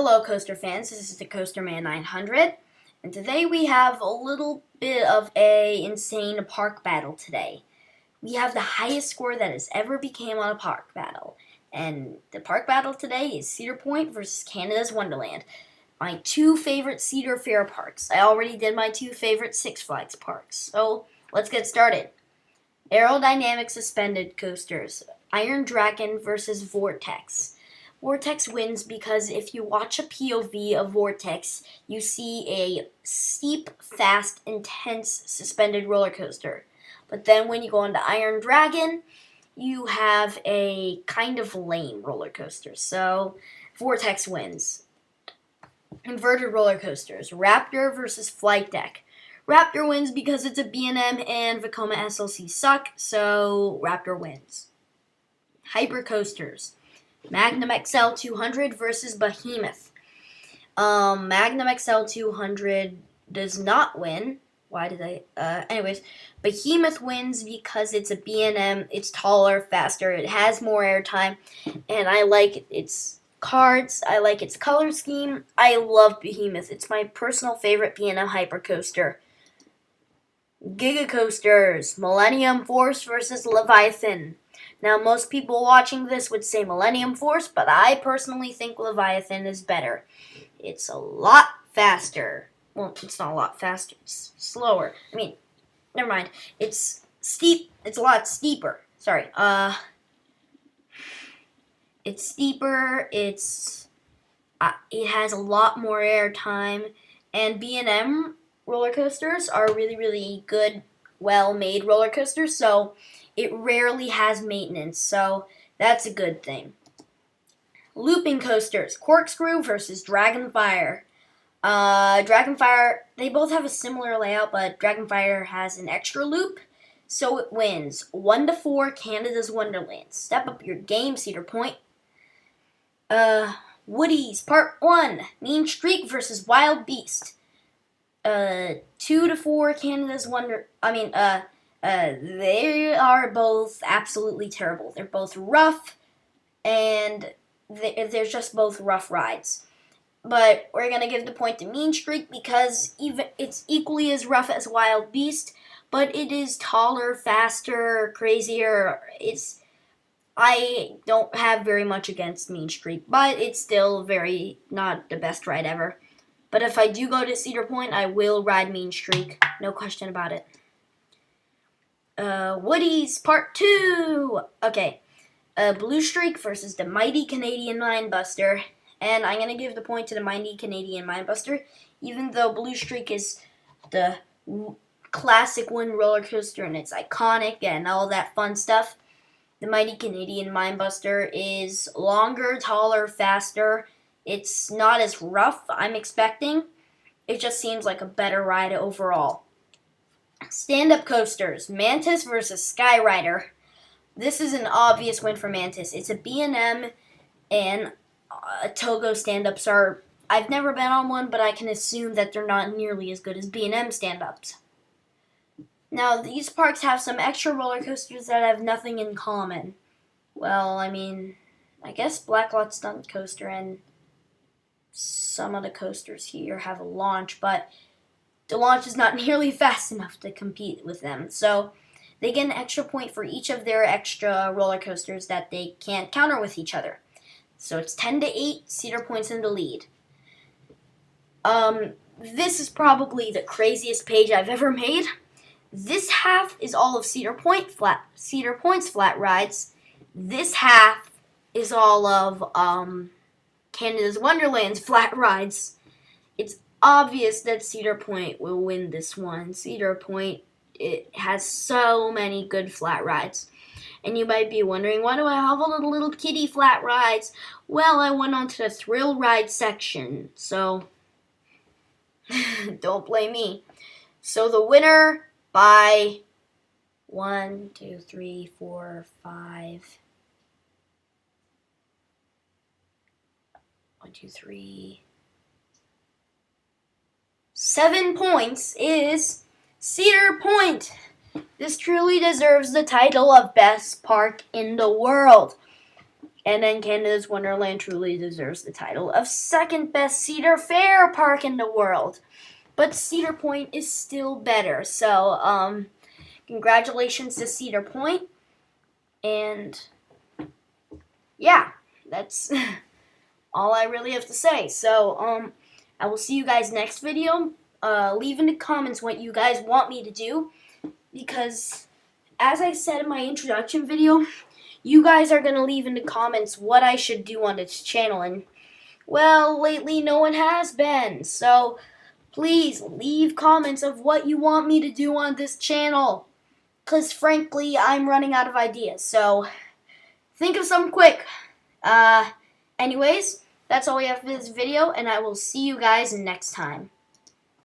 Hello Coaster fans, this is the Coaster Man 900, and today we have a little bit of a insane park battle today. We have the highest score that has ever became on a park battle, and the park battle today is Cedar Point versus Canada's Wonderland. My two favorite Cedar Fair parks. I already did my two favorite Six Flags parks, so let's get started. Aerodynamic suspended coasters, Iron Dragon versus Vortex. Vortex wins because if you watch a POV of Vortex, you see a steep, fast, intense suspended roller coaster. But then when you go into Iron Dragon, you have a kind of lame roller coaster. So Vortex wins. Inverted roller coasters, Raptor versus Flight Deck. Raptor wins because it's a B&M and Vekoma SLC suck, so Raptor wins. Hyper coasters. Magnum XL 200 versus Behemoth. Magnum XL 200 does not win. Why did anyways, Behemoth wins because it's a B&M, it's taller, faster, it has more airtime, and I like its cards, I like its color scheme. I love Behemoth. It's my personal favorite B&M hypercoaster. Giga coasters, Millennium Force versus Leviathan. Now, most people watching this would say Millennium Force, but I personally think Leviathan is better. It's a lot faster. Well, it's not a lot faster. It's slower. I mean, never mind. It's steep. It's a lot steeper. Sorry. It's steeper. It has a lot more air time, and B&M roller coasters are really, really good, well-made roller coasters. So it rarely has maintenance, so that's a good thing. Looping coasters, Corkscrew versus Dragonfire. Dragonfire, they both have a similar layout, but Dragonfire has an extra loop, so it wins. 1-4, Canada's Wonderland. Step up your game, Cedar Point. Woody's Part 1, Mean Streak versus Wild Beast. 2-4, Canada's they are both absolutely terrible. They're both rough, and they're just both rough rides. But we're going to give the point to Mean Streak because it's equally as rough as Wild Beast, but it is taller, faster, crazier. I don't have very much against Mean Streak, but it's still not the best ride ever. But if I do go to Cedar Point, I will ride Mean Streak. No question about it. Woody's Part 2. Okay. Blue Streak versus the Mighty Canadian Mindbuster. And I'm going to give the point to the Mighty Canadian Mindbuster, even though Blue Streak is the classic one roller coaster and it's iconic and all that fun stuff. The Mighty Canadian Mindbuster is longer, taller, faster. It's not as rough, I'm expecting. It just seems like a better ride overall. Stand-up coasters, Mantis versus Skyrider. This is an obvious win for Mantis. It's a B&M and Togo stand-ups are... I've never been on one, but I can assume that they're not nearly as good as B&M stand-ups. Now, these parks have some extra roller coasters that have nothing in common. Well, I mean, I guess Blacklot Stunt Coaster and some of the coasters here have a launch, but the launch is not nearly fast enough to compete with them. So they get an extra point for each of their extra roller coasters that they can't counter with each other. So it's 10-8, Cedar Point's in the lead. This is probably the craziest page I've ever made. This half is all of Cedar Point's flat rides. This half is all of Canada's Wonderland's flat rides. It's obvious that Cedar Point will win this one. Cedar Point, it has so many good flat rides. And you might be wondering, why do I have all the little kitty flat rides? Well, I went on to the thrill ride section, so don't blame me. So the winner by 1, 2, 3, 4, 5... 1, 2, 3... 7 points is Cedar Point. This truly deserves the title of best park in the world. And then Canada's Wonderland truly deserves the title of second best Cedar Fair park in the world. But Cedar Point is still better. So, congratulations to Cedar Point. And yeah, that's all I really have to say. So, I will see you guys next video. Leave in the comments what you guys want me to do, because as I said in my introduction video, you guys are going to leave in the comments what I should do on this channel, and well, lately no one has been. So please leave comments of what you want me to do on this channel, because frankly I'm running out of ideas. So think of something quick. Anyways, that's all we have for this video, and I will see you guys next time.